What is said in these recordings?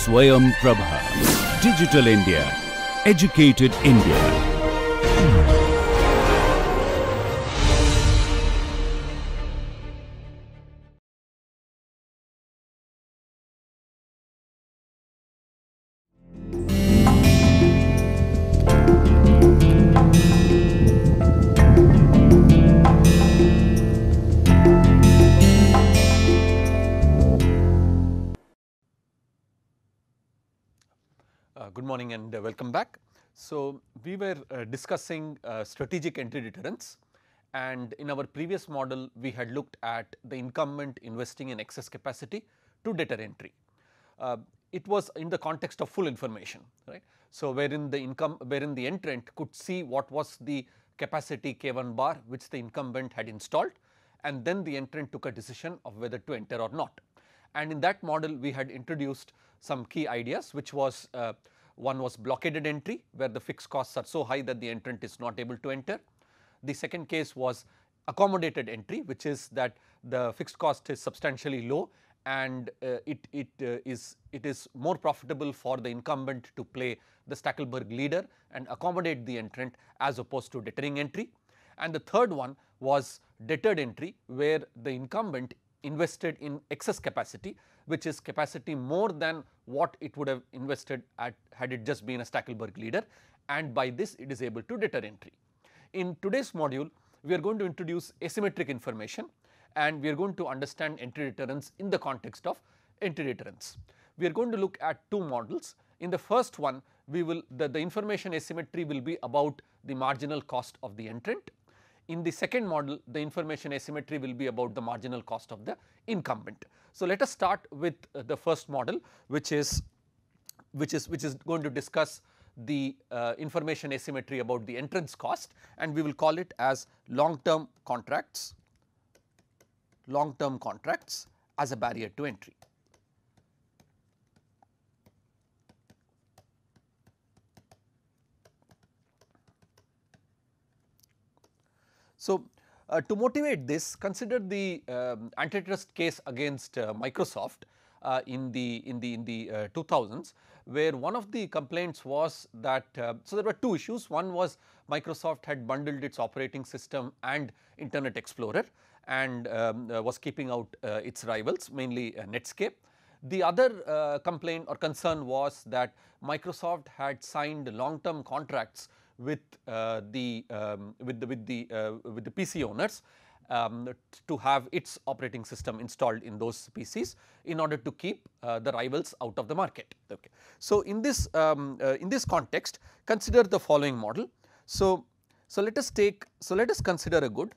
Swayam Prabha. Digital India. Educated India. Good morning and welcome back. So, we were discussing strategic entry deterrence, and in our previous model we had looked at the incumbent investing in excess capacity to deter entry. It was in the context of full information, right. So, wherein the entrant could see what was the capacity K1 bar which the incumbent had installed, and then the entrant took a decision of whether to enter or not. And in that model we had introduced some key ideas, which was one was blockaded entry, where the fixed costs are so high that the entrant is not able to enter. The second case was accommodated entry, which is that the fixed cost is substantially low and it is more profitable for the incumbent to play the Stackelberg leader and accommodate the entrant as opposed to deterring entry. And the third one was deterred entry, where the incumbent invested in excess capacity, which is capacity more than what it would have invested at had it just been a Stackelberg leader, and by this it is able to deter entry. In today's module, we are going to introduce asymmetric information and we are going to understand entry deterrence in the context of entry deterrence. We are going to look at two models. In the first one, we will the information asymmetry will be about the marginal cost of the entrant. In the second model, the information asymmetry will be about the marginal cost of the incumbent. So, let us start with the first model, which is going to discuss the information asymmetry about the entrance cost, and we will call it as long-term contracts as a barrier to entry. So, to motivate this, consider the antitrust case against Microsoft in the 2000s, where one of the complaints was that so there were two issues. One was Microsoft had bundled its operating system and Internet Explorer and was keeping out its rivals, mainly Netscape. The other complaint or concern was that Microsoft had signed long-term contracts with the PC owners to have its operating system installed in those PCs in order to keep the rivals out of the market. Okay. So, in this context, consider the following model. So, let us consider a good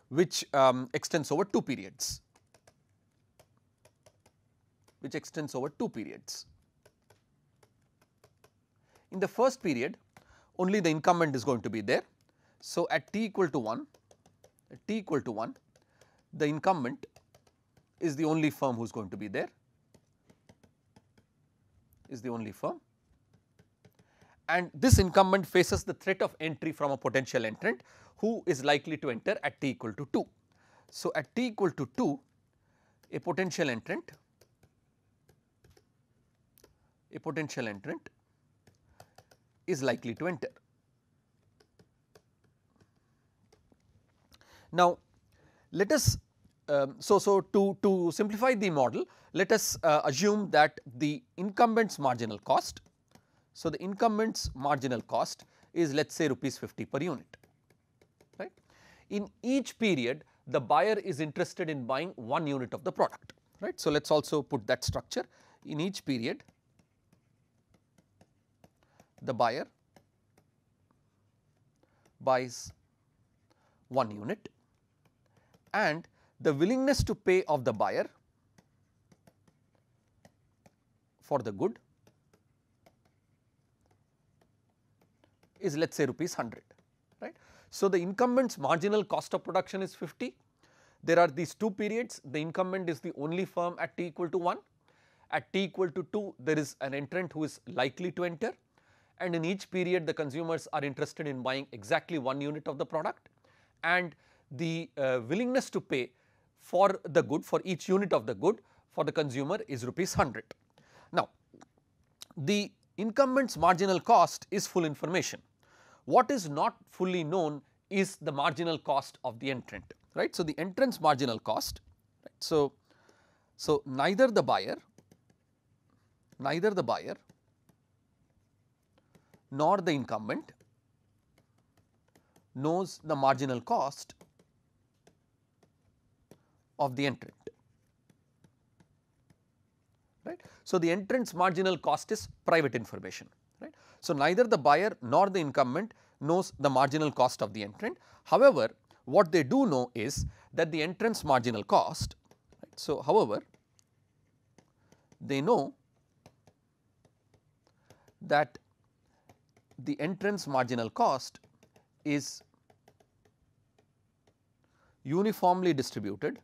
which extends over two periods. In the first period, only the incumbent is going to be there. So, at t equal to 1, the incumbent is the only firm who is going to be there, and this incumbent faces the threat of entry from a potential entrant who is likely to enter at t equal to 2. So, at t equal to 2, a potential entrant is likely to enter. Now, let us to simplify the model, let us assume that the incumbent's marginal cost. So, the incumbent's marginal cost is, let us say, rupees 50 per unit, right. In each period, the buyer is interested in buying 1 unit of the product, right. So, let us also put that structure. In each period, the buyer buys 1 unit and the willingness to pay of the buyer for the good is, let us say, rupees 100, right. So, the incumbent's marginal cost of production is 50. There are these two periods, the incumbent is the only firm at t equal to 1. At t equal to 2, there is an entrant who is likely to enter, and in each period the consumers are interested in buying exactly 1 unit of the product, and the willingness to pay for the good, for each unit of the good, for the consumer is rupees 100. Now, the incumbent's marginal cost is full information. What is not fully known is the marginal cost of the entrant, right. So, the entrant's marginal cost, right. So, neither the buyer nor the incumbent knows the marginal cost of the entrant, right. So, the entrant's marginal cost is private information, right. So, neither the buyer nor the incumbent knows the marginal cost of the entrant. However, what they do know is that the entrant's marginal cost, right. So, however, they know that the entrant's marginal cost is uniformly distributed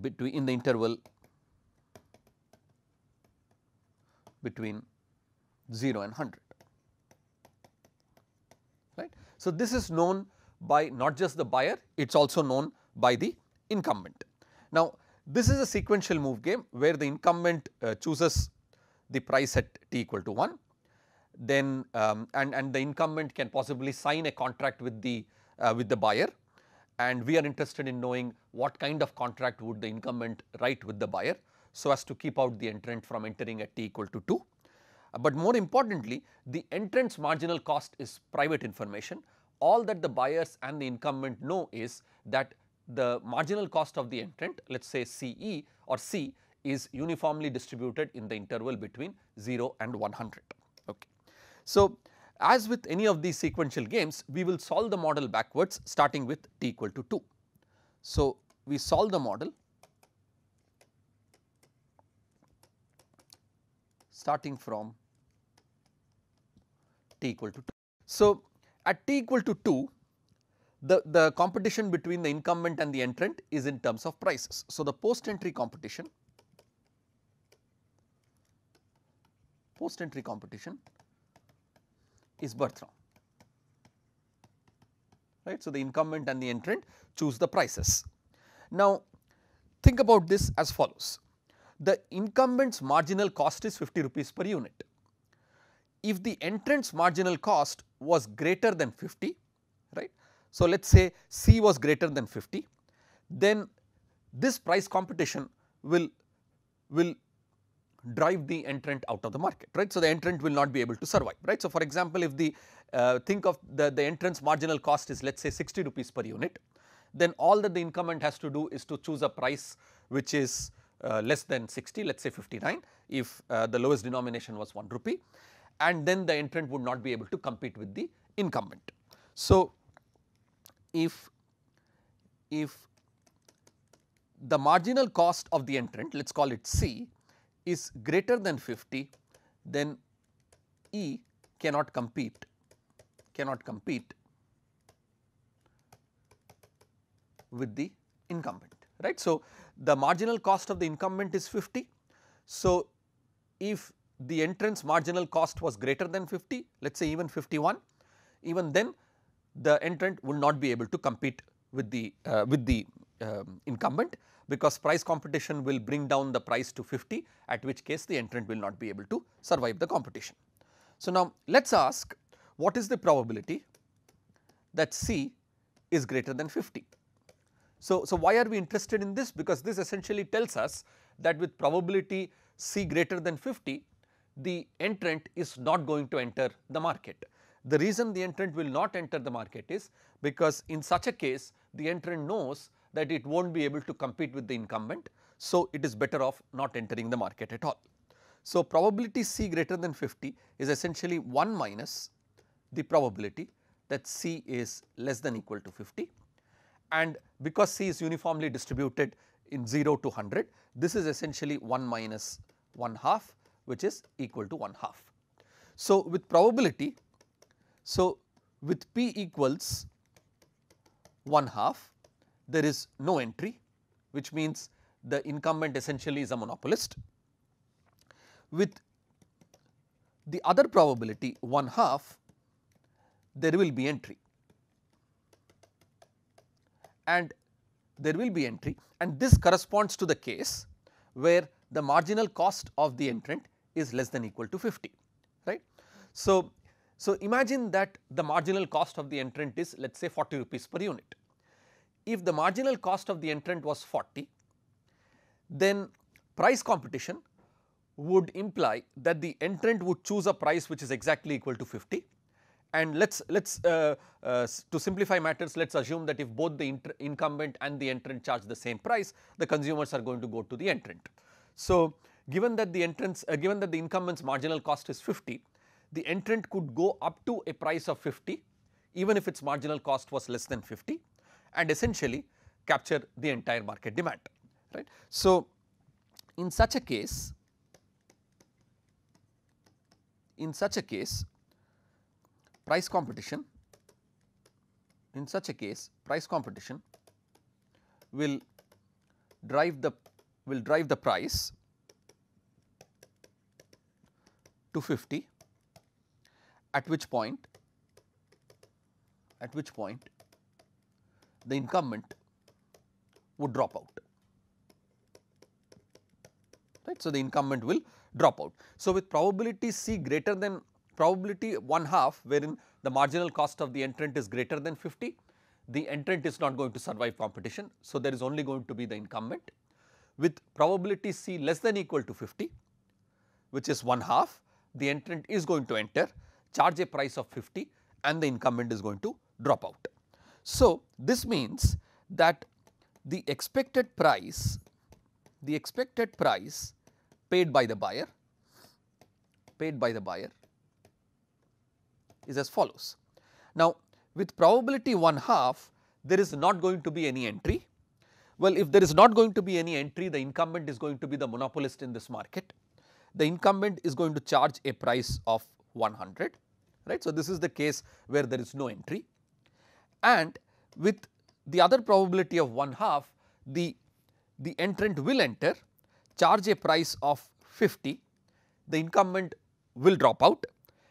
between in the interval between 0 and 100, right. So, this is known by not just the buyer, it is also known by the incumbent. Now, this is a sequential move game where the incumbent chooses the price at t equal to 1, then and the incumbent can possibly sign a contract with the buyer, and we are interested in knowing what kind of contract would the incumbent write with the buyer, so as to keep out the entrant from entering at t equal to 2. But more importantly, the entrant's marginal cost is private information. All that the buyers and the incumbent know is that the marginal cost of the entrant, let us say CE or C, is uniformly distributed in the interval between 0 and 100. Okay. So, as with any of these sequential games, we will solve the model backwards starting with t equal to 2. So, we solve the model starting from t equal to 2. So, at t equal to 2, the competition between the incumbent and the entrant is in terms of prices. So, the post entry competition is birth round, right. So, the incumbent and the entrant choose the prices. Now, think about this as follows: the incumbent's marginal cost is 50 rupees per unit. If the entrant's marginal cost was greater than 50, right. So, let us say C was greater than 50, then this price competition will drive the entrant out of the market, right. So, the entrant will not be able to survive, right. So, for example, if the think of the entrant's marginal cost is let us say 60 rupees per unit, then all that the incumbent has to do is to choose a price which is less than 60, let us say 59 if the lowest denomination was 1 rupee, and then the entrant would not be able to compete with the incumbent. So, if the marginal cost of the entrant, let us call it C, is greater than 50, then E cannot compete with the incumbent, right. So, the marginal cost of the incumbent is 50. So, if the entrant's marginal cost was greater than 50, let us say even 51, even then the entrant will not be able to compete with the incumbent, because price competition will bring down the price to 50, at which case the entrant will not be able to survive the competition. So, now let us ask what is the probability that C is greater than 50. So, why are we interested in this? Because this essentially tells us that with probability C greater than 50, the entrant is not going to enter the market. The reason the entrant will not enter the market is because in such a case the entrant knows that it will not be able to compete with the incumbent. So, it is better off not entering the market at all. So, probability C greater than 50 is essentially 1 minus the probability that C is less than equal to 50, and because C is uniformly distributed in 0 to 100, this is essentially 1 minus 1 half, which is equal to 1 half. So, with probability, so with P equals 1 half, there is no entry, which means the incumbent essentially is a monopolist. With the other probability 1 half, there will be entry, and there will be entry, and this corresponds to the case where the marginal cost of the entrant is less than equal to 50, right. So imagine that the marginal cost of the entrant is, let us say, 40 rupees per unit. If the marginal cost of the entrant was 40, then price competition would imply that the entrant would choose a price which is exactly equal to 50, and let's to simplify matters, let us assume that if both the incumbent and the entrant charge the same price, the consumers are going to go to the entrant. So given that the incumbent's marginal cost is 50, the entrant could go up to a price of 50 even if its marginal cost was less than 50, and essentially capture the entire market demand, right. So in such a case, price competition will drive the price to 50, at which point the incumbent would drop out, right. So the incumbent will drop out. So with probability C greater than probability 1/2, wherein the marginal cost of the entrant is greater than 50, the entrant is not going to survive competition. So there is only going to be the incumbent. With probability C less than equal to 50, which is 1/2, the entrant is going to enter, charge a price of 50, and the incumbent is going to drop out. So this means that the expected price paid by the buyer is as follows. Now with probability 1/2, there is not going to be any entry. Well, if there is not going to be any entry, the incumbent is going to be the monopolist in this market. The incumbent is going to charge a price of 100, right. So this is the case where there is no entry, and with the other probability of 1/2, the entrant will enter, charge a price of 50, the incumbent will drop out,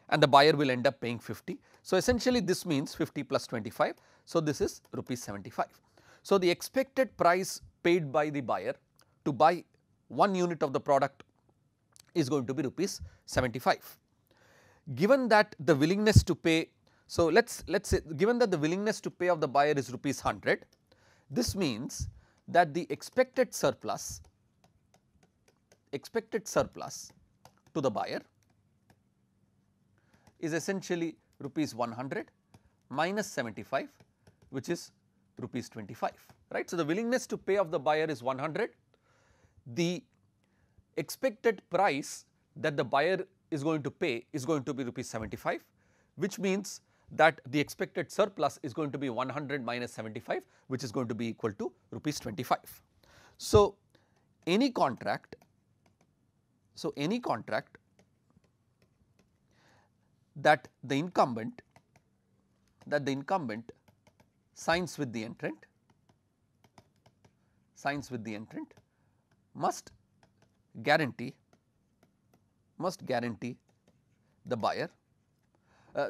and the buyer will end up paying 50. So essentially this means 50 plus 25, so this is rupees 75. So the expected price paid by the buyer to buy 1 unit of the product is going to be rupees 75. Given that the willingness to pay, so let's say, given that the willingness to pay of the buyer is rupees 100, this means that the expected surplus to the buyer is essentially rupees 100 minus 75, which is rupees 25, right. So the willingness to pay of the buyer is 100, the expected price that the buyer is going to pay is going to be rupees 75, which means that the expected surplus is going to be 100 minus 75, which is going to be equal to rupees 25. So any contract that the incumbent signs with the entrant must guarantee the buyer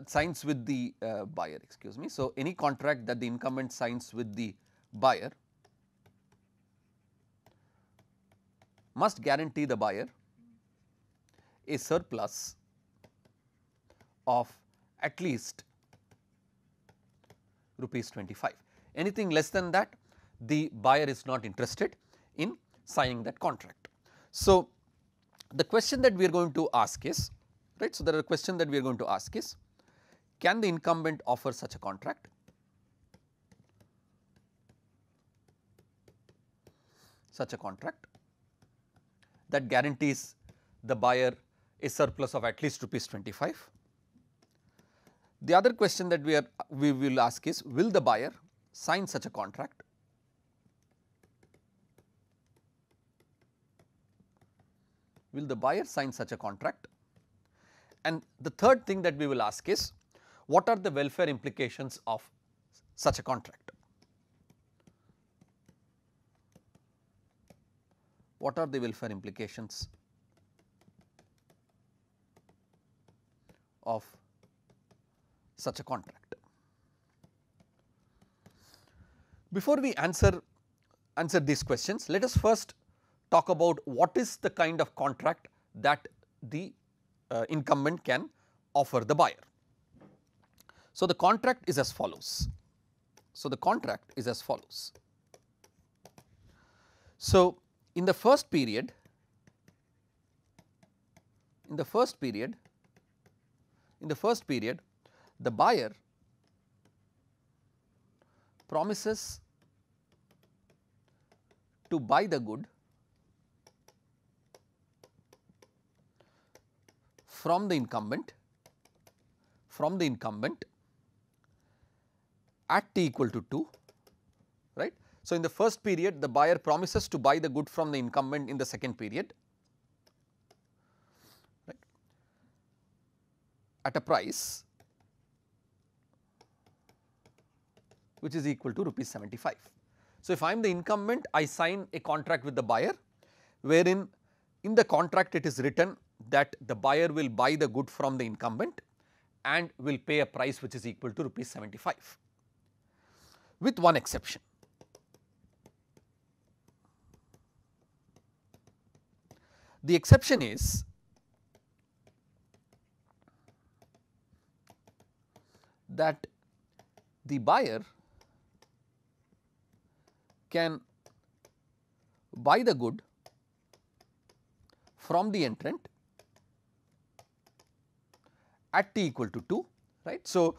signs with the buyer, excuse me. So any contract that the incumbent signs with the buyer must guarantee the buyer a surplus of at least rupees 25. Anything less than that, the buyer is not interested in signing that contract. So the question that we are going to ask is, right, so the question that we are going to ask is, can the incumbent offer such a contract? That guarantees the buyer a surplus of at least rupees 25. The other question that we will ask is, will the buyer sign such a contract? Will the buyer sign such a contract? And the third thing that we will ask is, what are the welfare implications of such a contract? What are the welfare implications of such a contract? Before we answer these questions, let us first talk about what is the kind of contract that the incumbent can offer the buyer. So, the contract is as follows. So, the contract is as follows. So, in the first period, the buyer promises to buy the good from the incumbent at t equal to 2, right. So, in the first period the buyer promises to buy the good from the incumbent in the second period, right, at a price which is equal to rupees 75. So, if I am the incumbent, I sign a contract with the buyer, wherein in the contract it is written that the buyer will buy the good from the incumbent and will pay a price which is equal to rupees 75, with one exception. The exception is that the buyer can buy the good from the entrant at t equal to 2, right. So,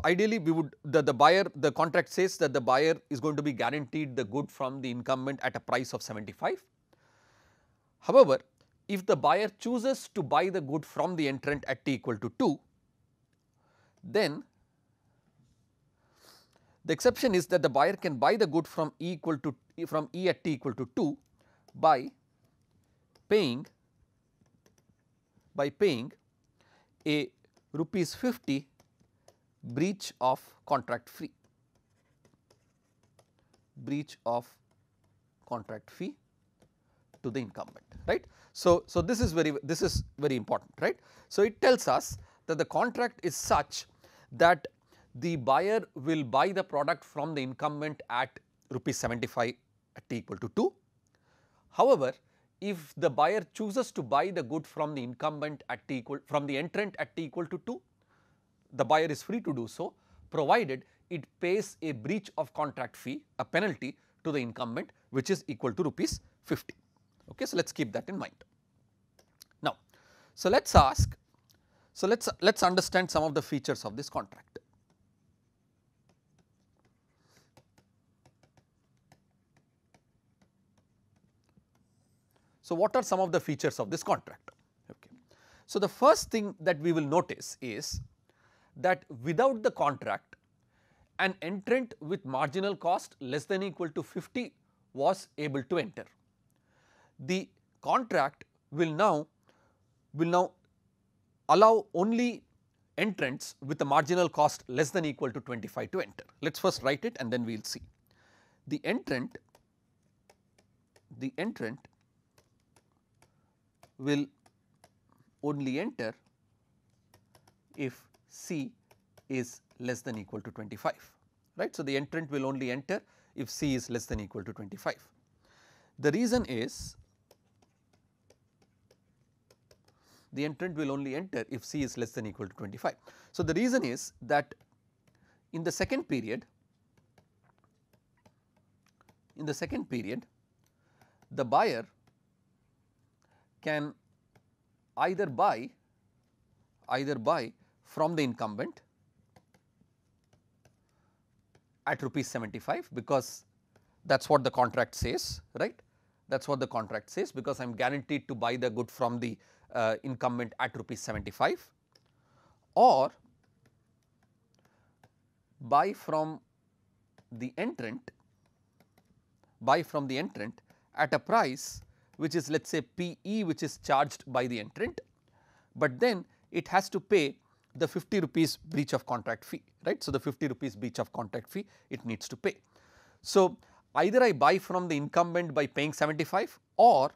ideally we would the contract says that the buyer is going to be guaranteed the good from the incumbent at a price of 75. However, if the buyer chooses to buy the good from the entrant at t equal to 2, then the exception is that the buyer can buy the good from E at t equal to 2 by paying a rupees 50 breach of contract fee to the incumbent, right. So, this is very important, right. So, it tells us that the contract is such that the buyer will buy the product from the incumbent at rupees 75 at t equal to 2. However, if the buyer chooses to buy the good from the incumbent at from the entrant at t equal to 2, the buyer is free to do so, provided it pays a breach of contract fee, a penalty to the incumbent, which is equal to rupees 50. Okay, so let us keep that in mind. Now, so let us understand some of the features of this contract. So, what are some of the features of this contract? Okay. So, the first thing that we will notice is that without the contract, an entrant with marginal cost less than or equal to 50 was able to enter. The contract will now allow only entrants with a marginal cost less than or equal to 25 to enter. Let us first write it and then we will see. The entrant will only enter if C is less than or equal to 25, right. So, the entrant will only enter if C is less than or equal to 25. The reason is the entrant will only enter if C is less than or equal to 25. So, the reason is that in the second period, the buyer can either buy from the incumbent at rupees 75, because that is what the contract says, right. That is what the contract says, because I am guaranteed to buy the good from the incumbent at rupees 75, or buy from the entrant at a price which is, let us say, PE, which is charged by the entrant, but then it has to pay the 50 rupees breach of contract fee, right. So, the 50 rupees breach of contract fee it needs to pay. So, either I buy from the incumbent by paying 75, or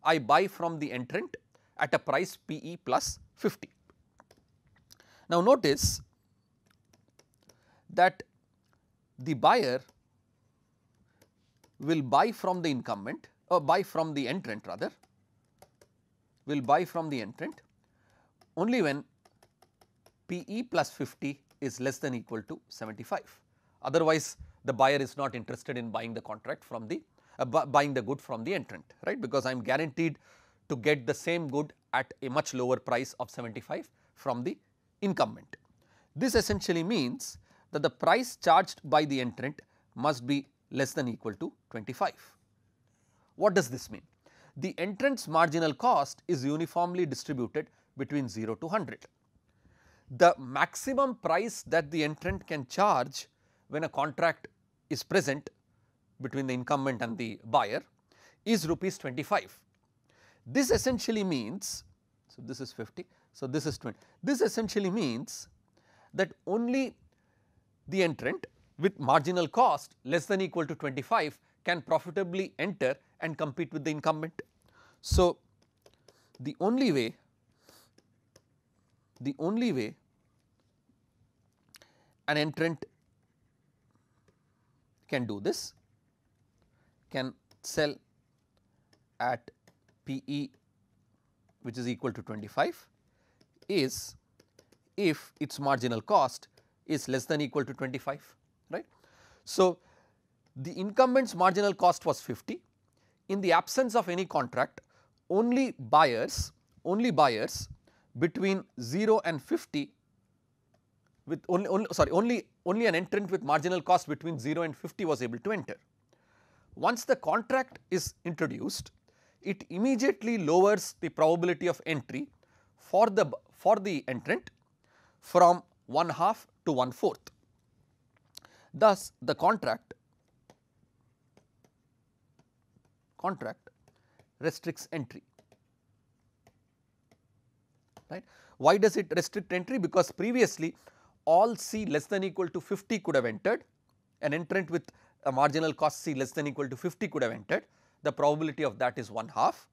I buy from the entrant at a price PE plus 50. Now, notice that the buyer will buy from the incumbent or buy from the entrant rather, will buy from the entrant only when PE plus 50 is less than equal to 75. Otherwise, the buyer is not interested in buying the contract from the buying the good from the entrant, right, because I am guaranteed to get the same good at a much lower price of 75 from the incumbent. This essentially means that the price charged by the entrant must be less than equal to 25. What does this mean? The entrant's marginal cost is uniformly distributed between 0 to 100. The maximum price that the entrant can charge when a contract is present between the incumbent and the buyer is rupees 25. This essentially means, so this is 50, so this is 20. This essentially means that only the entrant with marginal cost less than equal to 25 can profitably enter and compete with the incumbent. So, the only way an entrant can do this, can sell at PE which is equal to 25 is if its marginal cost is less than equal to 25, right. So, the incumbent's marginal cost was 50. In the absence of any contract, only buyers between 0 and 50 with only an entrant with marginal cost between 0 and 50 was able to enter. Once the contract is introduced, it immediately lowers the probability of entry for the entrant from 1/2 to 1/4. Thus, the contract restricts entry, right. Why does it restrict entry? Because previously all C less than equal to 50 could have entered, an entrant with a marginal cost C less than equal to 50 could have entered, the probability of that is 1/2.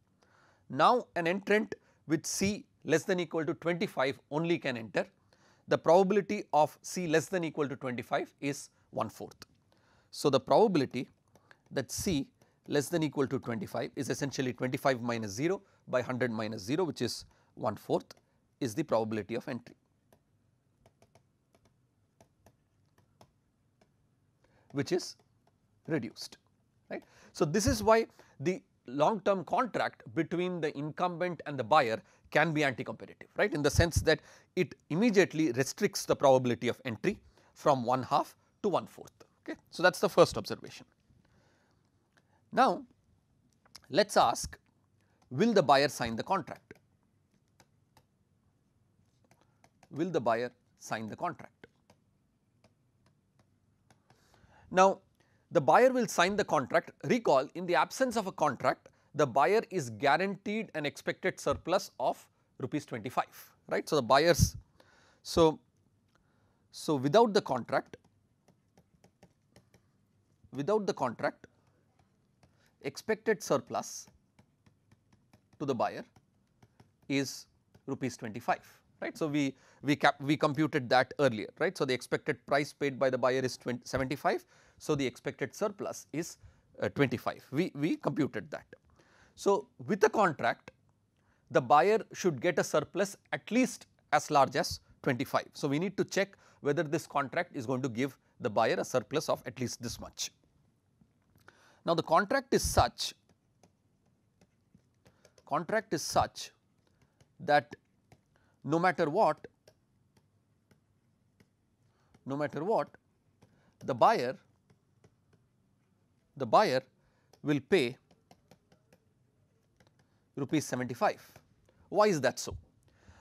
Now, an entrant with C less than equal to 25 only can enter, the probability of C less than equal to 25 is 1/4. So, the probability that C less than equal to 25 is essentially 25 minus 0 by 100 minus 0, which is 1/4 is the probability of entry, which is reduced, right. So, this is why the long term contract between the incumbent and the buyer can be anti-competitive, right, in the sense that it immediately restricts the probability of entry from 1/2 to 1/4. Okay. So, that is the first observation. Now, let us ask, will the buyer sign the contract? Will the buyer sign the contract? Now, the buyer will sign the contract. Recall, in the absence of a contract, the buyer is guaranteed an expected surplus of rupees 25, right. So, the buyers, so without the contract, expected surplus to the buyer is rupees 25, right. So, we computed that earlier, right. So, the expected price paid by the buyer is 75. So, the expected surplus is 25, we computed that. So, with a contract, the buyer should get a surplus at least as large as 25. So, we need to check whether this contract is going to give the buyer a surplus of at least this much. Now, the contract is such that no matter what the buyer will pay rupees 75. Why is that so?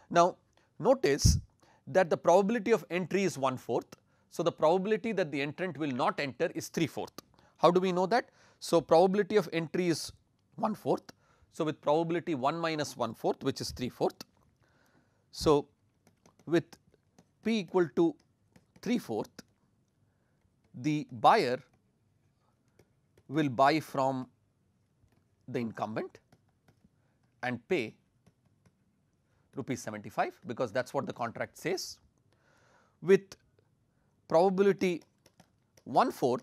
Now, notice that the probability of entry is 1/4. So, the probability that the entrant will not enter is 3/4. How do we know that? So, probability of entry is 1/4. So, with probability 1 minus 1/4, which is 3/4. So, with P equal to 3/4, the buyer will buy from the incumbent and pay rupees 75, because that is what the contract says. With probability 1/4,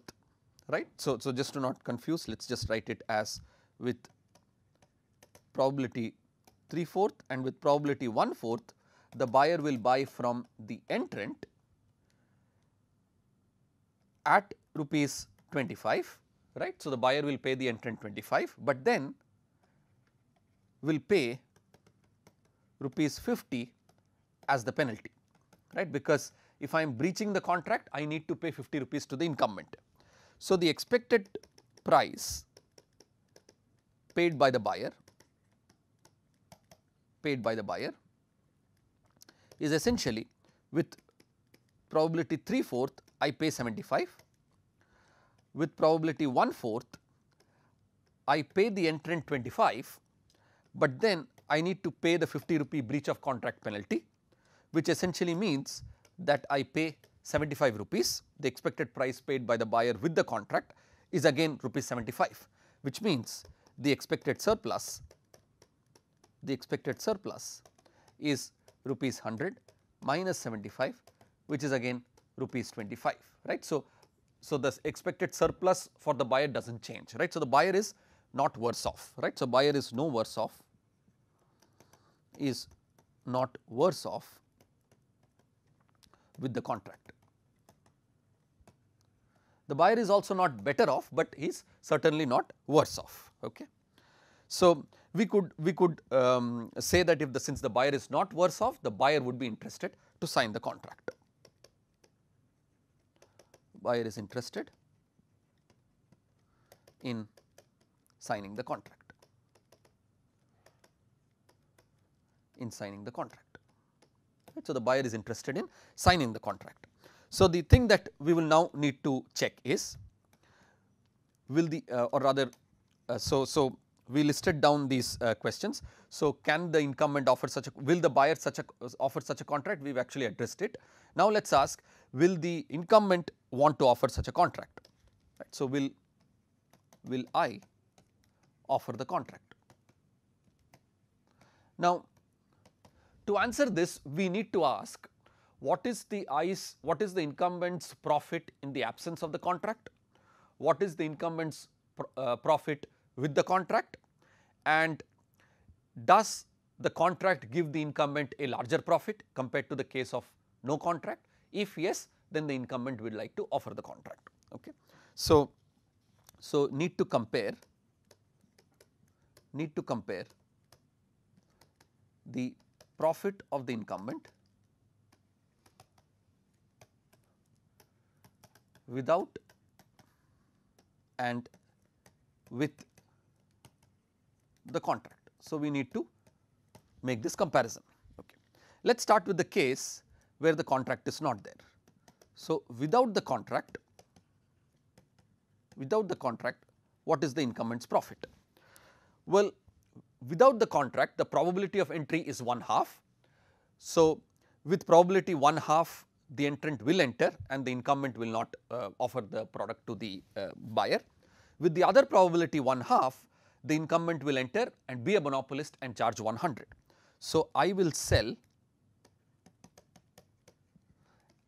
right. So, just to not confuse, let us just write it as with probability 3/4 and with probability 1/4, the buyer will buy from the entrant at rupees 25, right. So, the buyer will pay the entrant 25, but then will pay rupees 50 as the penalty, right, because if I am breaching the contract, I need to pay 50 rupees to the incumbent. So, the expected price paid by the buyer is essentially with probability 3/4 I pay 75, with probability 1/4 I pay the entrant 25, but then I need to pay the 50 rupee breach of contract penalty, which essentially means that I pay 75 rupees. The expected price paid by the buyer with the contract is again rupees 75, which means the expected surplus is rupees 100 minus 75, which is again rupees 25, right. So, the expected surplus for the buyer does not change, right. So, the buyer is not worse off, right. So, buyer is not worse off with the contract. The buyer is also not better off, but he is certainly not worse off. Okay. So, we could say that if since the buyer is not worse off, the buyer would be interested to sign the contract. Buyer is interested in signing the contract. Right. So, the buyer is interested in signing the contract. So, the thing that we will now need to check is will the or rather so we listed down these questions. So, can the incumbent offer such a, will the buyer offer such a contract? We have actually addressed it. Now, let us ask, will the incumbent want to offer such a contract, right. So, will I offer the contract? Now, to answer this, we need to ask what is the incumbent's profit in the absence of the contract, what is the incumbent's profit with the contract, and does the contract give the incumbent a larger profit compared to the case of no contract? If yes, then the incumbent would like to offer the contract. Okay. So, need to compare the profit of the incumbent without and with the contract. So, we need to make this comparison. Okay. Let us start with the case where the contract is not there. So, without the contract, what is the incumbent's profit? Well, without the contract, the probability of entry is 1/2. So, with probability 1/2, the entrant will enter and the incumbent will not offer the product to the buyer. With the other probability 1/2, the incumbent will enter and be a monopolist and charge 100. So, I will sell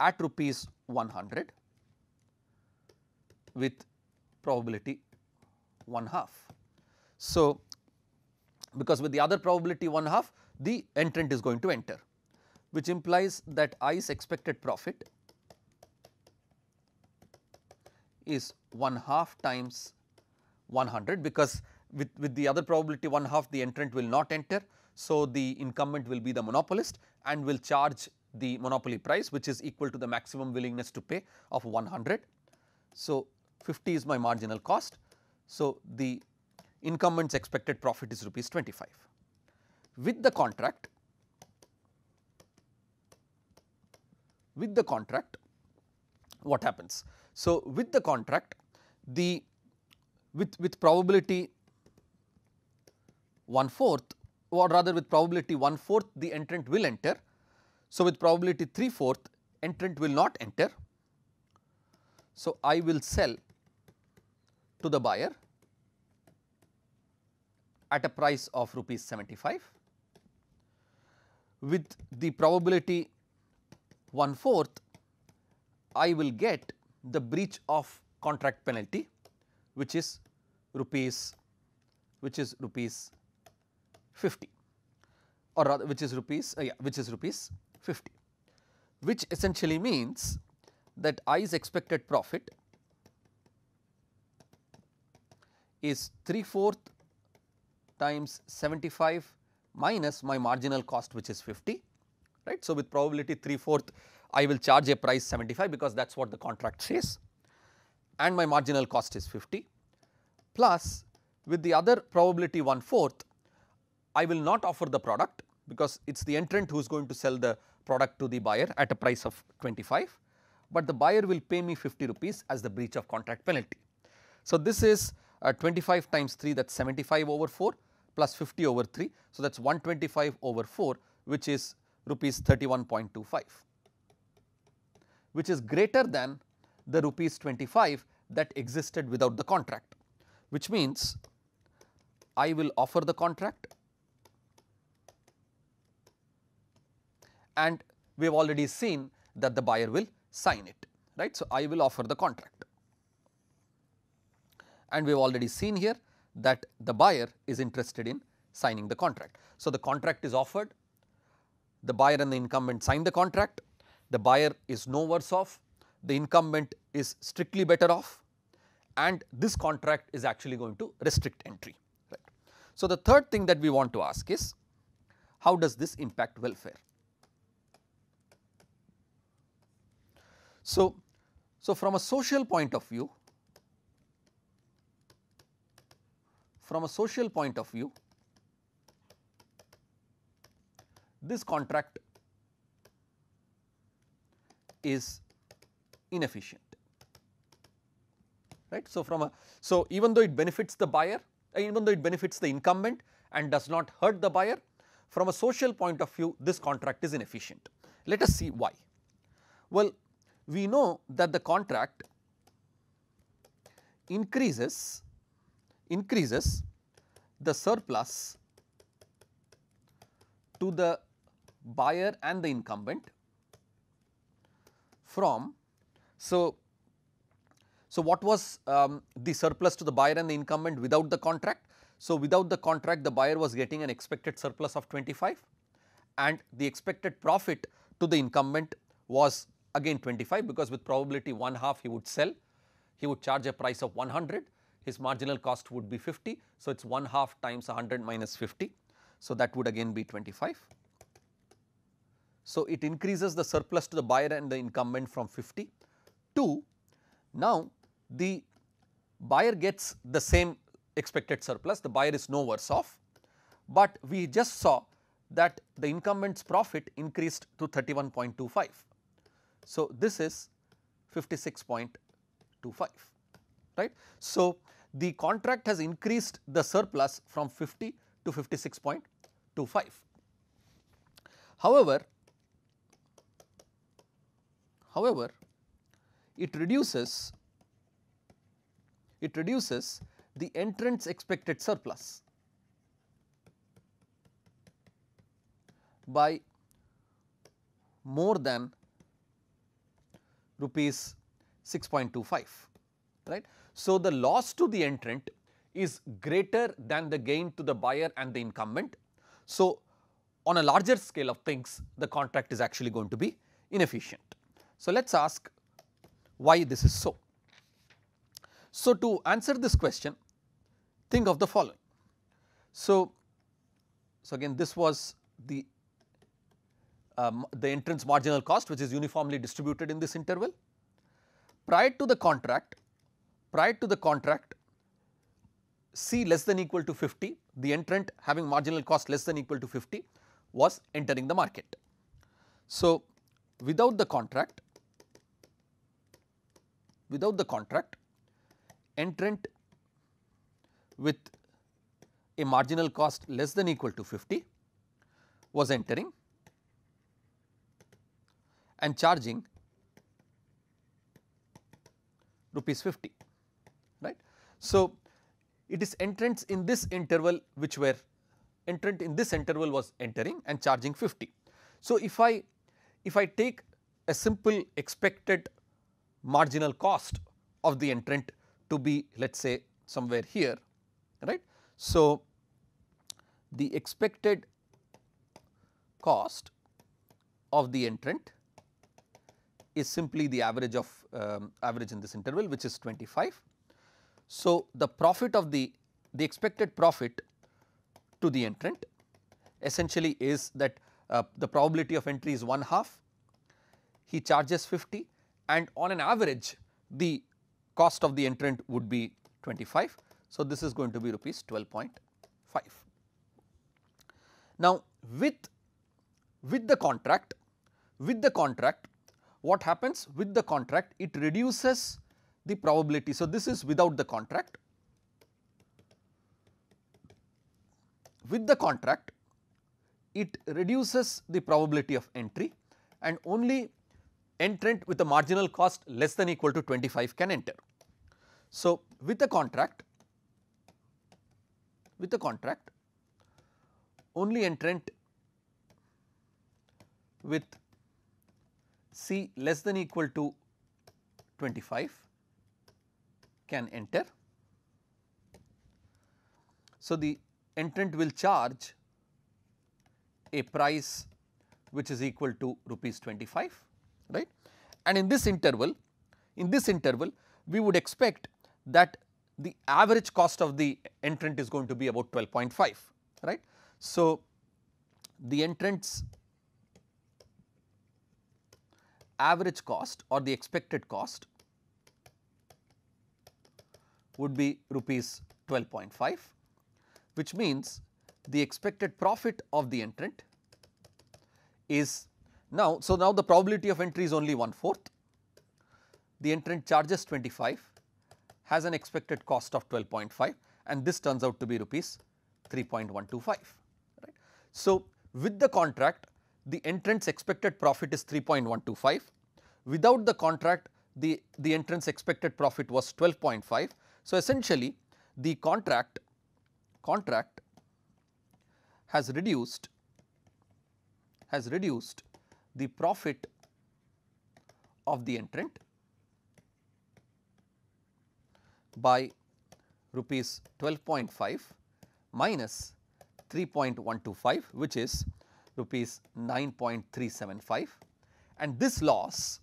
at rupees 100 with probability 1/2. So, because with the other probability 1/2, the entrant is going to enter, which implies that I's expected profit is 1/2 times 100, because with the other probability 1/2 the entrant will not enter. So, the incumbent will be the monopolist and will charge the monopoly price, which is equal to the maximum willingness to pay of 100. So, 50 is my marginal cost. So, the incumbent's expected profit is rupees 25. With the contract, what happens? So, with the contract, with probability 1/4, or rather with probability 1/4 the entrant will enter. So, with probability 3/4 entrant will not enter. So, I will sell to the buyer at a price of rupees 75. With the probability 1/4, I will get the breach of contract penalty, which is rupees 50, or rather which is rupees 50, which essentially means that I's expected profit is 3/4 times 75 minus my marginal cost, which is 50, right. So, with probability 3/4 I will charge a price 75 because that is what the contract says, and my marginal cost is 50, plus with the other probability 1/4 I will not offer the product because it is the entrant who is going to sell the product to the buyer at a price of 25, but the buyer will pay me 50 rupees as the breach of contract penalty. So, this is 25 times 3, that is 75 over 4 plus 50 over 3. So, that is 125 over 4, which is rupees 31.25, which is greater than the rupees 25 that existed without the contract, which means I will offer the contract, and we have already seen that the buyer will sign it, right. So, I will offer the contract, and we have already seen here that the buyer is interested in signing the contract. So, the contract is offered, the buyer and the incumbent sign the contract, the buyer is no worse off, the incumbent is strictly better off, and this contract is actually going to restrict entry, right. So, the third thing that we want to ask is, how does this impact welfare? So, from a social point of view, this contract is inefficient, right. So, even though it benefits the buyer, even though it benefits the incumbent and does not hurt the buyer, from a social point of view this contract is inefficient. Let us see why. Well, we know that the contract increases the surplus to the buyer and the incumbent from, so what was the surplus to the buyer and the incumbent without the contract? So, without the contract the buyer was getting an expected surplus of 25, and the expected profit to the incumbent was again 25, because with probability 1/2 he would sell, he would charge a price of 100, his marginal cost would be 50. So, it is 1/2 times 100 minus 50. So, that would again be 25. So, it increases the surplus to the buyer and the incumbent from 50 to, now the buyer gets the same expected surplus, the buyer is no worse off, but we just saw that the incumbent's profit increased to 31.25. So, this is 56.25, right. So, the contract has increased the surplus from 50 to 56.25. However, it reduces the entrant's expected surplus by more than rupees 6.25, right. So, the loss to the entrant is greater than the gain to the buyer and the incumbent. So, on a larger scale of things the contract is actually going to be inefficient. So, let us ask why this is so. So, to answer this question, think of the following. So again this was the entrant's marginal cost, which is uniformly distributed in this interval. Prior to the contract C less than equal to 50, the entrant having marginal cost less than equal to 50 was entering the market. So, without the contract, entrant with a marginal cost less than equal to 50 was entering and charging rupees 50, right. So, it is entrants in this interval which were entrant in this interval was entering and charging 50. So, if I take a simple expected marginal cost of the entrant to be, let us say, somewhere here, right. So, the expected cost of the entrant is simply the average of average in this interval, which is 25. So, the profit of the expected profit to the entrant essentially is that the probability of entry is 1/2, he charges 50, and on an average the cost of the entrant would be 25. So, this is going to be rupees 12.5. Now, with the contract, what happens with the contract? It reduces the probability. So, this is without the contract. With the contract, it reduces the probability of entry, and only entrant with a marginal cost less than equal to 25 can enter. So, with the contract, only entrant with C less than equal to 25 can enter. So, the entrant will charge a price which is equal to rupees 25, right, and in this interval we would expect that the average cost of the entrant is going to be about 12.5, right. So, the entrant's average cost or the expected cost would be rupees 12.5, which means the expected profit of the entrant is now. So, now the probability of entry is only 1/4, the entrant charges 25, has an expected cost of 12.5, and this turns out to be rupees 3.125, right. So, with the contract the entrant's expected profit is 3.125, without the contract the entrant's expected profit was 12.5. So, essentially the contract has reduced the profit of the entrant by rupees 12.5 minus 3.125, which is rupees 9.375, and this loss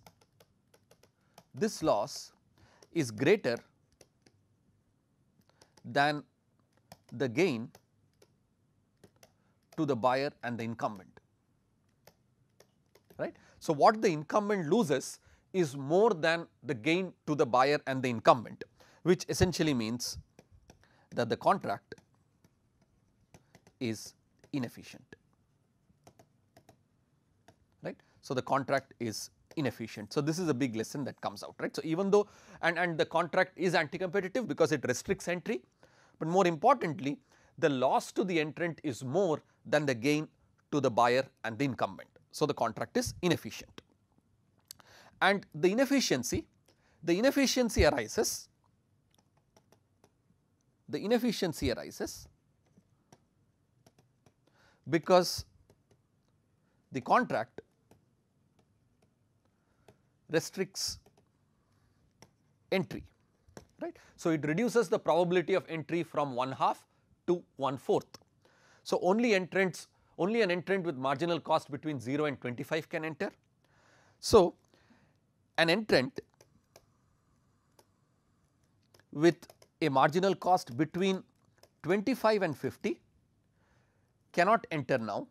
is greater than the gain to the buyer and the incumbent, right. So, what the incumbent loses is more than the gain to the buyer and the incumbent, which essentially means that the contract is inefficient, right. So, the contract is inefficient. So, this is a big lesson that comes out, right. So, even though and the contract is anti-competitive because it restricts entry, but more importantly the loss to the entrant is more than the gain to the buyer and the incumbent. So, the contract is inefficient, and the inefficiency arises because the contract restricts entry, right. So, it reduces the probability of entry from 1/2 to 1/4. So, only an entrant with marginal cost between 0 and 25 can enter. So, an entrant with a marginal cost between 25 and 50 cannot enter now,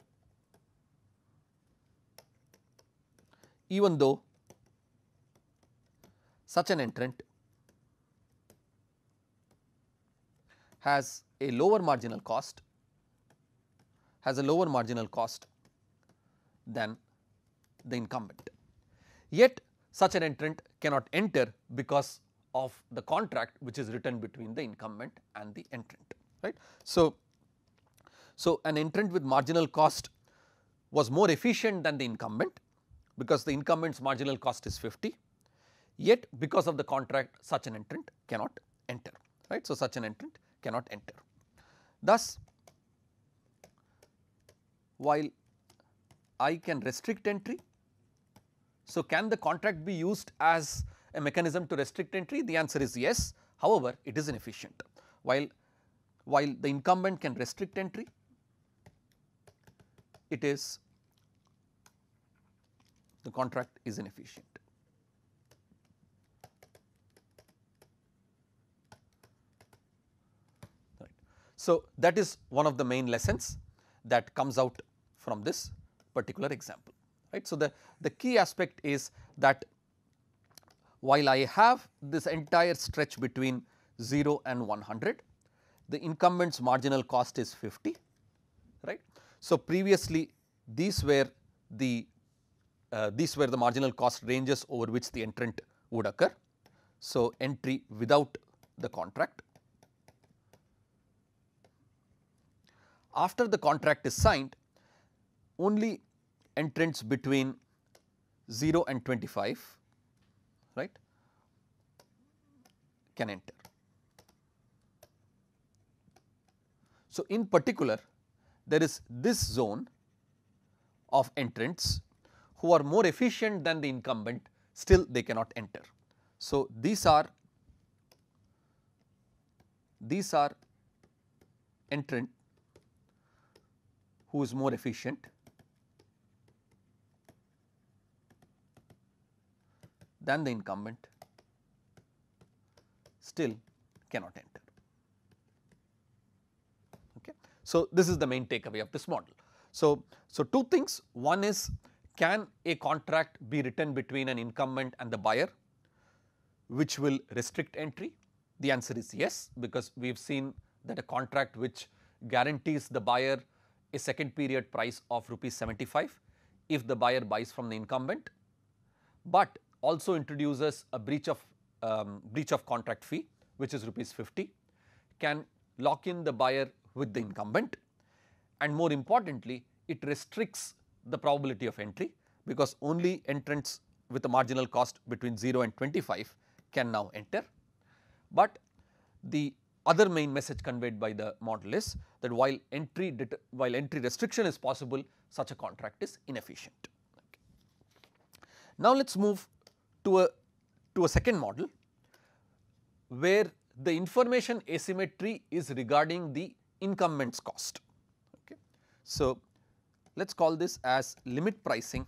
even though such an entrant has a lower marginal cost than the incumbent. Yet such an entrant cannot enter because of the contract which is written between the incumbent and the entrant, right. So, an entrant with marginal cost was more efficient than the incumbent because the incumbent's marginal cost is 50, yet because of the contract such an entrant cannot enter, right. So, such an entrant cannot enter. Thus, while I can restrict entry, so can the contract be used as a mechanism to restrict entry? The answer is yes, however, it is inefficient. While the incumbent can restrict entry, the contract is inefficient. Right. So, that is one of the main lessons that comes out from this particular example. Right. So, the key aspect is that while I have this entire stretch between 0 and 100, the incumbent's marginal cost is 50. Right. So, previously these were the marginal cost ranges over which the entrant would occur. So, entry without the contract. After the contract is signed, only entrants between 0 and 25, right, can enter. So, in particular, there is this zone of entrants who are more efficient than the incumbent, still they cannot enter. So, these are entrant who is more efficient than the incumbent, still cannot enter. Okay. So, this is the main takeaway of this model. So, two things. One is, can a contract be written between an incumbent and the buyer which will restrict entry? The answer is yes, because we have seen that a contract which guarantees the buyer a second period price of ₹75 if the buyer buys from the incumbent, but also introduces a breach of contract fee which is ₹50, can lock in the buyer with the incumbent, and more importantly it restricts the probability of entry, because only entrants with a marginal cost between 0 and 25 can now enter. But the other main message conveyed by the model is that while entry restriction is possible, such a contract is inefficient. Okay. Now, let us move to a second model where the information asymmetry is regarding the incumbent's cost. Okay. So, let us call this as limit pricing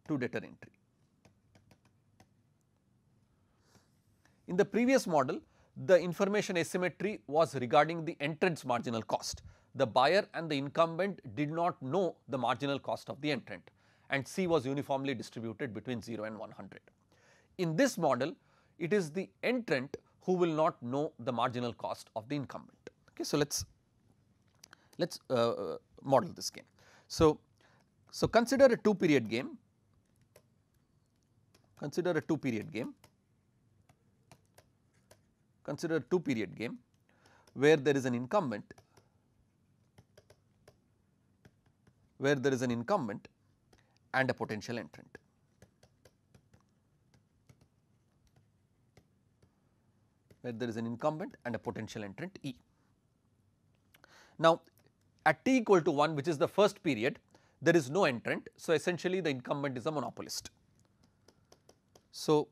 to deter entry. In the previous model, the information asymmetry was regarding the entrant's marginal cost. The buyer and the incumbent did not know the marginal cost of the entrant, and C was uniformly distributed between 0 and 100. In this model, it is the entrant who will not know the marginal cost of the incumbent. Okay. So, let us model this game. So, consider a 2-period game. Consider a 2-period game where there is an incumbent, and a potential entrant. E. Now, at t equal to 1, which is the first period, there is no entrant. So, essentially the incumbent is a monopolist. So,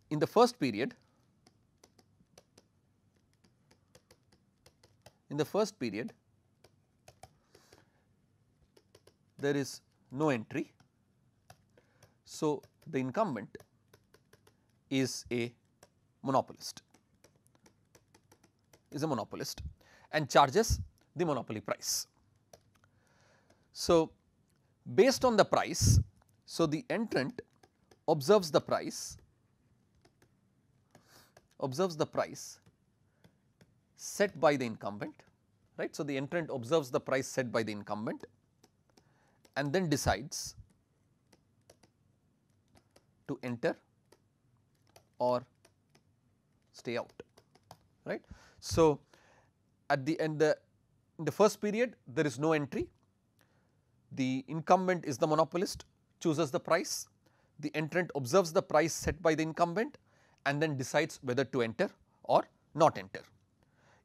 in the first period, there is no entry. So, the incumbent is a monopolist, and charges the monopoly price. So, based on the price, so the entrant observes the price set by the incumbent, right. So, the entrant observes the price set by the incumbent and then decides to enter or stay out, right. So, at the end in the first period there is no entry, the incumbent is the monopolist, chooses the price, the entrant observes the price set by the incumbent and then decides whether to enter or not enter.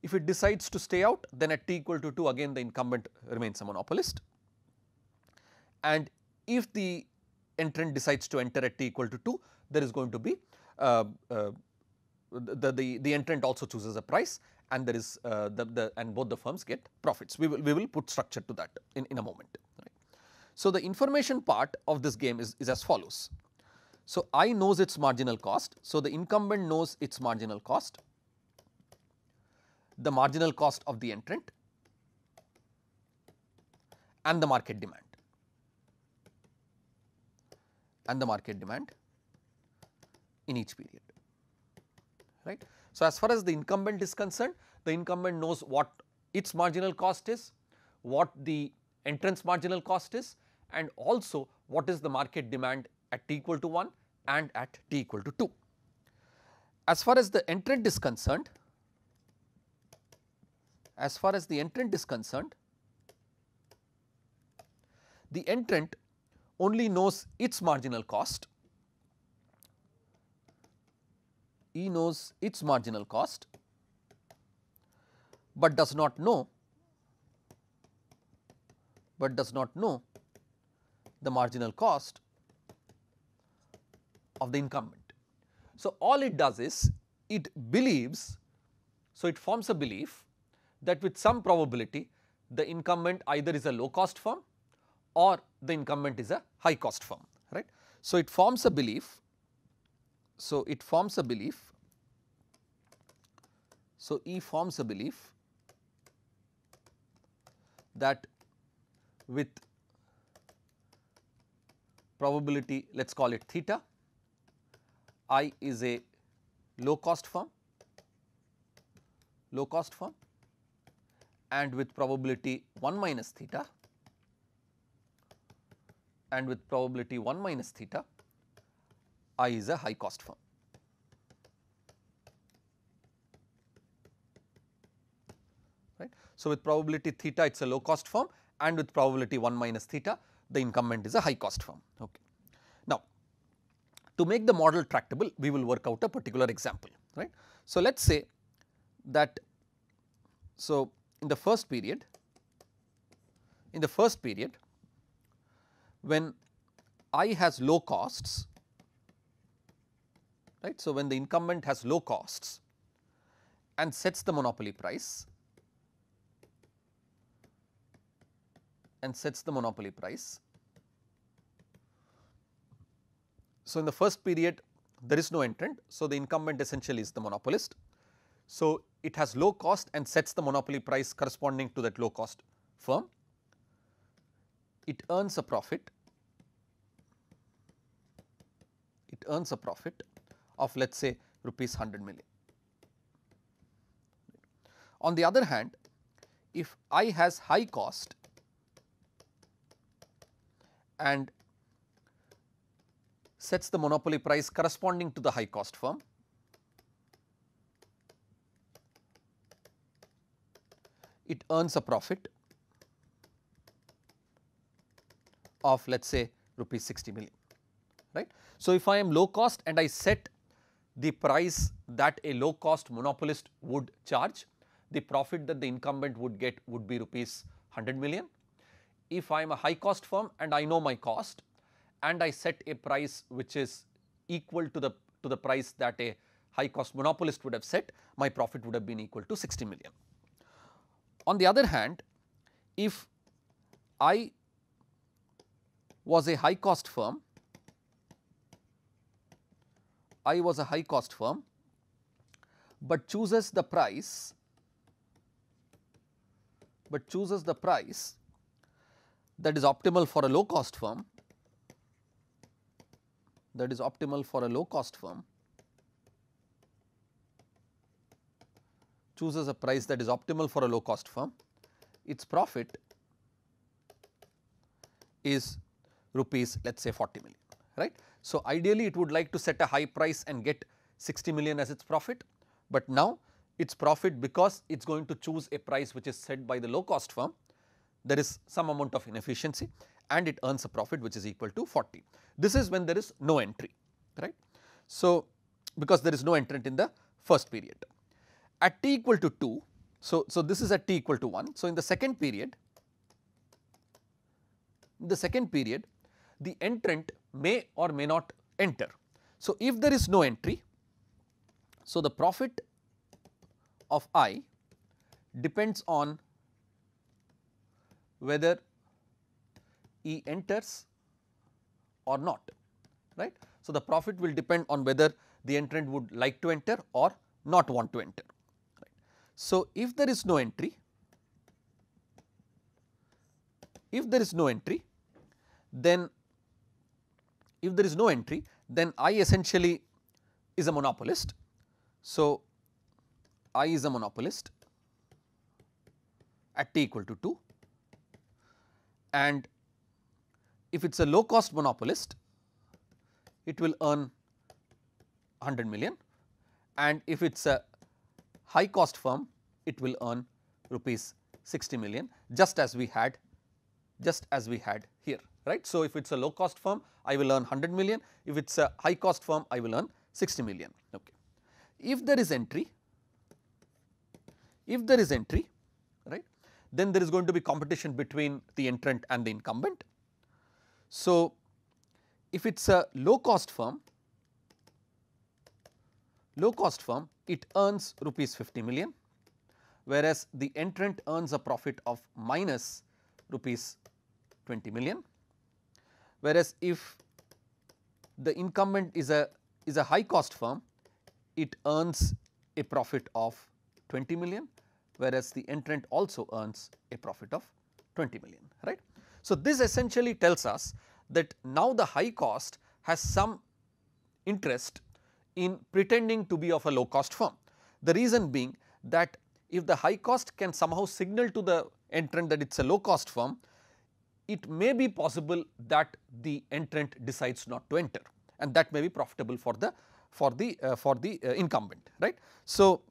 If it decides to stay out, then at t equal to 2 again the incumbent remains a monopolist, and if the entrant decides to enter at t equal to 2, there is going to be the entrant also chooses a price, and there is and both the firms get profits. We will put structure to that in a moment. Right. So, the information part of this game is as follows. So, I knows its marginal cost. So, the incumbent knows its marginal cost, the marginal cost of the entrant, and the market demand, in each period, right. So, as far as the incumbent is concerned, the incumbent knows what its marginal cost is, what the entrant's marginal cost is, and also what is the market demand at t equal to 1 and at t equal to 2. As far as the entrant is concerned, the entrant only knows its marginal cost, he knows its marginal cost, but does not know the marginal cost of the incumbent. So, all it does is it believes, so it forms a belief that with some probability the incumbent either is a low cost firm or the incumbent is a high cost firm, right. So, it forms a belief. He forms a belief that with probability, let us call it theta, I is a low cost firm, and with probability 1 minus theta, I is a high cost firm. Right. So, with probability theta it is a low cost firm, and with probability 1 minus theta the incumbent is a high cost firm. Okay. Now, to make the model tractable, we will work out a particular example, right. So, let us say that, so in the first period, when I has low costs, right. So, when the incumbent has low costs and sets the monopoly price, so in the first period there is no entrant. So, the incumbent essentially is the monopolist. So, it has low cost and sets the monopoly price corresponding to that low cost firm. It earns a profit, of let us say rupees 100 million. On the other hand, if I has high cost and sets the monopoly price corresponding to the high cost firm, it earns a profit of let us say rupees 60 million, right. So, if I am low cost and I set the price that a low cost monopolist would charge, the profit that the incumbent would get would be rupees 100 million. If I am a high cost firm and I know my cost and I set a price which is equal to the price that a high cost monopolist would have set, my profit would have been equal to 60 million. On the other hand, if I was a high cost firm, but chooses the price that is optimal for a low cost firm, chooses a price that is optimal for a low cost firm, its profit is rupees let us say 40 million, right. So, ideally it would like to set a high price and get 60 million as its profit, but now its profit, because it is going to choose a price which is set by the low cost firm, there is some amount of inefficiency and it earns a profit which is equal to 40. This is when there is no entry, right. So, because there is no entrant in the first period. At t equal to 2, so this is at t equal to 1. So, in the second period, the entrant may or may not enter. So, if there is no entry, so the profit of I depends on whether E enters or not, right. So, the profit will depend on whether the entrant would like to enter or not want to enter, right. So, if there is no entry, then I essentially is a monopolist. So, I is a monopolist at t equal to 2, and if it is a low cost monopolist, it will earn 100 million, and if it is a high cost firm, it will earn rupees 60 million, just as we had here, right. So, if it is a low cost firm, I will earn 100 million, if it is a high cost firm, I will earn 60 million. Okay. If there is entry, right, then there is going to be competition between the entrant and the incumbent. So, if it is a low cost firm, it earns rupees 50 million, whereas the entrant earns a profit of minus rupees 20 million, whereas if the incumbent is a high cost firm, it earns a profit of 20 million, whereas the entrant also earns a profit of 20 million, right. So, this essentially tells us that now the high cost has some interest in pretending to be of a low cost firm. The reason being that if the high cost can somehow signal to the entrant that it is a low cost firm, it may be possible that the entrant decides not to enter, and that may be profitable for the incumbent, right. So,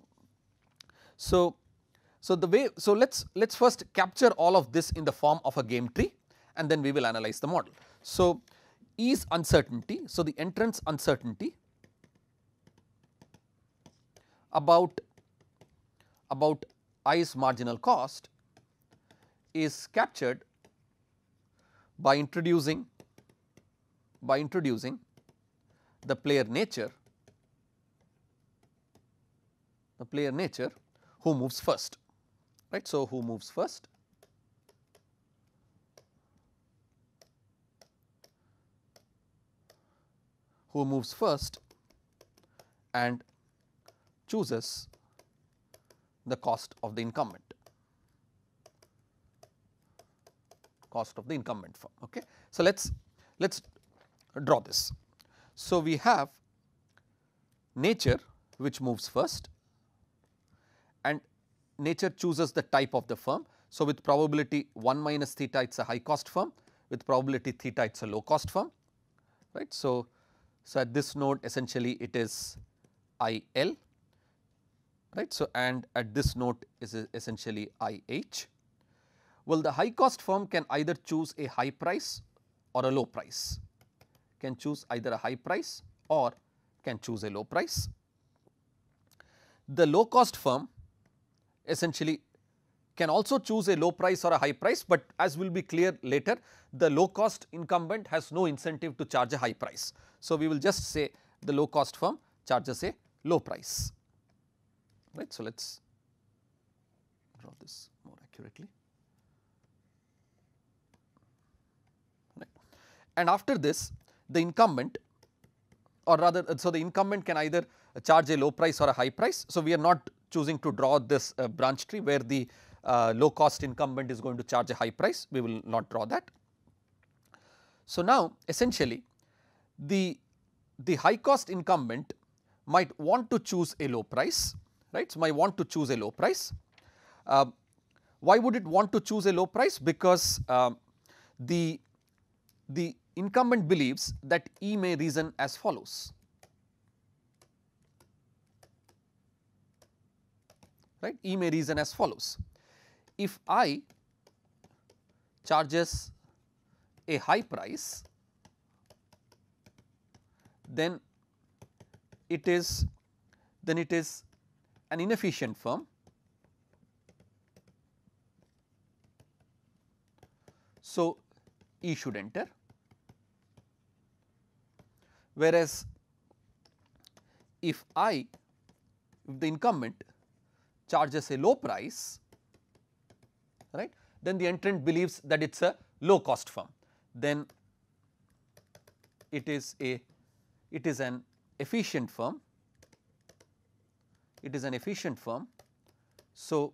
let's first capture all of this in the form of a game tree, and then we will analyze the model. So, E's uncertainty, so the entrant's uncertainty about I's marginal cost is captured by introducing the player nature who moves first, right. So, who moves first? Who moves first and chooses the cost of the incumbent, firm. Okay. So, let us draw this. So, we have nature which moves first, and nature chooses the type of the firm. So, with probability 1 minus theta, it is a high cost firm, with probability theta, it is a low cost firm, right. So, at this node essentially it is I L, right. So, and at this node is essentially I H. Well, the high cost firm can either choose a high price or a low price, can choose either a high price or can choose a low price. The low cost firm essentially can also choose a low price or a high price, but as will be clear later, the low cost incumbent has no incentive to charge a high price. So, we will just say the low cost firm charges a low price, right. So, let us draw this more accurately, right. And after this, the incumbent, or rather, so the incumbent can either charge a low price or a high price. So, we are not choosing to draw this branch tree where the low cost incumbent is going to charge a high price, we will not draw that. So, now essentially the high cost incumbent might want to choose a low price, right. So, might want to choose a low price. Why would it want to choose a low price? Because the incumbent believes that E may reason as follows, right. E may reason as follows: if I charges a high price, then it is an inefficient firm. So, E should enter, whereas if the incumbent charges a low price, right, then the entrant believes that it is a low cost firm, then it is an efficient firm, so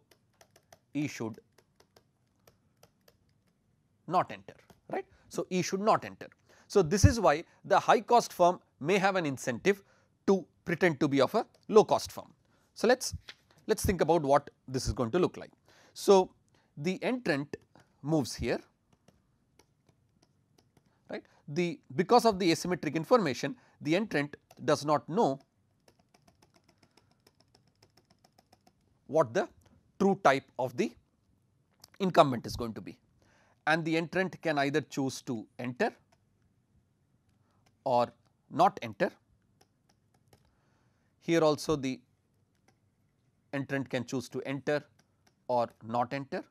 E should not enter, right. So, E should not enter. So, this is why the high cost firm may have an incentive to pretend to be of a low cost firm. So, let us think about what this is going to look like. So, the entrant moves here, right. Because of the asymmetric information, the entrant does not know what the true type of the incumbent is going to be, and the entrant can either choose to enter or not enter. Here also the entrant can choose to enter or not enter,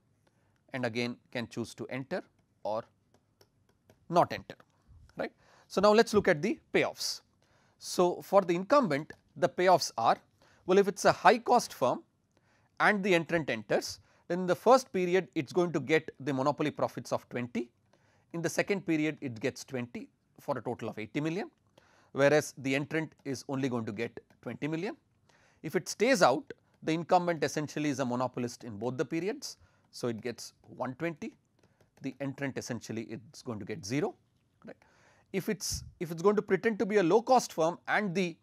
and again can choose to enter or not enter, right. So, now let us look at the payoffs. So, for the incumbent, the payoffs are, well, if it is a high cost firm and the entrant enters, then in the first period it is going to get the monopoly profits of 20, in the second period it gets 20 for a total of 80 million, whereas the entrant is only going to get 20 million. If it stays out, the incumbent essentially is a monopolist in both the periods, so it gets 120, the entrant essentially is going to get 0, right. If it is going to pretend to be a low cost firm and the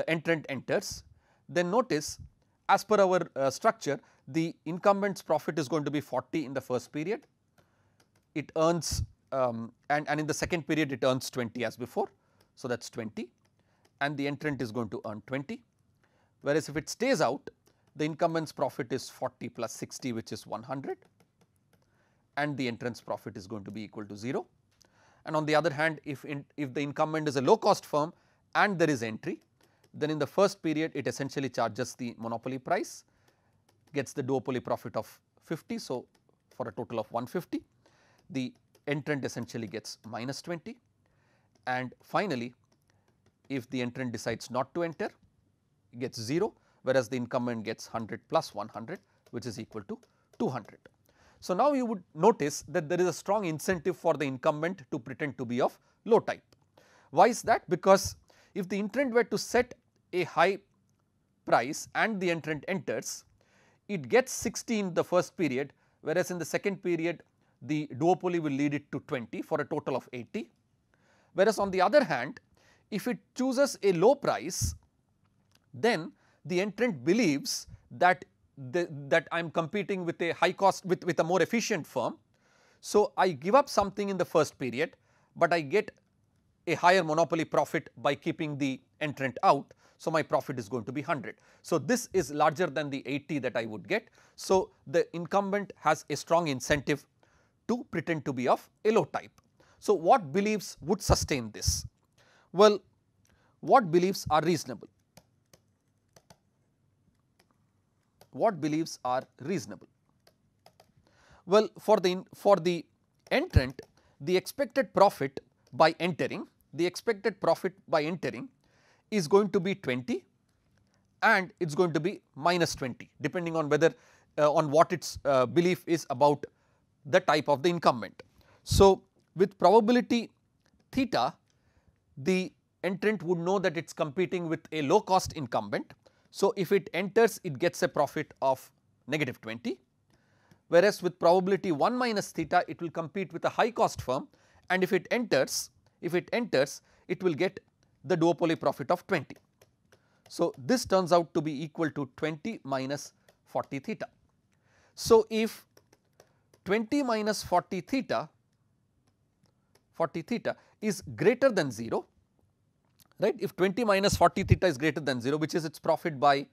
entrant enters, then notice as per our structure, the incumbent's profit is going to be 40 in the first period, it earns and in the second period it earns 20 as before. So, that is 20, and the entrant is going to earn 20, whereas if it stays out, the incumbent's profit is 40 plus 60, which is 100, and the entrant's profit is going to be equal to 0. And on the other hand, if the incumbent is a low cost firm and there is entry, then in the first period it essentially charges the monopoly price, gets the duopoly profit of 50. So, for a total of 150, the entrant essentially gets minus 20, and finally, if the entrant decides not to enter, it gets 0, whereas the incumbent gets 100 plus 100, which is equal to 200. So, now you would notice that there is a strong incentive for the incumbent to pretend to be of low type. Why is that? Because if the entrant were to set a high price and the entrant enters, it gets 60 in the first period, whereas in the second period the duopoly will lead it to 20 for a total of 80. Whereas on the other hand, if it chooses a low price, then the entrant believes that I am competing with a high cost with a more efficient firm. So, I give up something in the first period, but I get a higher monopoly profit by keeping the entrant out. So, my profit is going to be 100. So, this is larger than the 80 that I would get. So, the incumbent has a strong incentive to pretend to be of a low type. So, what beliefs would sustain this? Well, what beliefs are reasonable? What beliefs are reasonable? Well, for the entrant, the expected profit by entering, is going to be 20, and it is going to be minus 20, depending on whether on what its belief is about the type of the incumbent. So, with probability theta, the entrant would know that it is competing with a low cost incumbent. So, if it enters, it gets a profit of negative 20, whereas with probability 1 minus theta, it will compete with a high cost firm, and if it enters, it will get the duopoly profit of 20. So, this turns out to be equal to 20 minus 40 theta. So, if 20 minus 40 theta is greater than 0, right, if 20 minus 40 theta is greater than 0, which is its profit by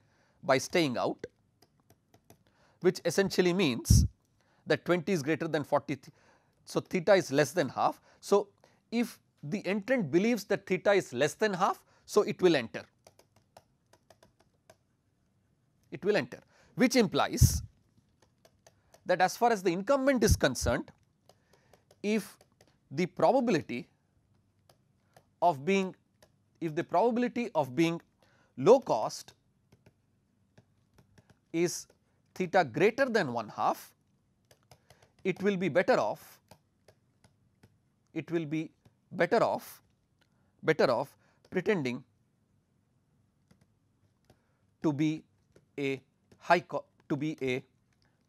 staying out, which essentially means that 20 is greater than 40, so theta is less than half. So, if the entrant believes that theta is less than half, so it will enter, which implies that as far as the incumbent is concerned, if the probability of being if the probability of being low cost is theta greater than 1/2, it will be better off pretending to be a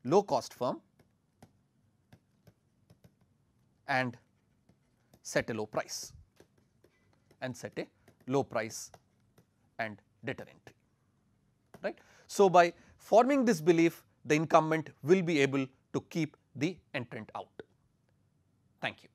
low cost firm and set a low price and debtor entry, right. So, by forming this belief, the incumbent will be able to keep the entrant out. Thank you.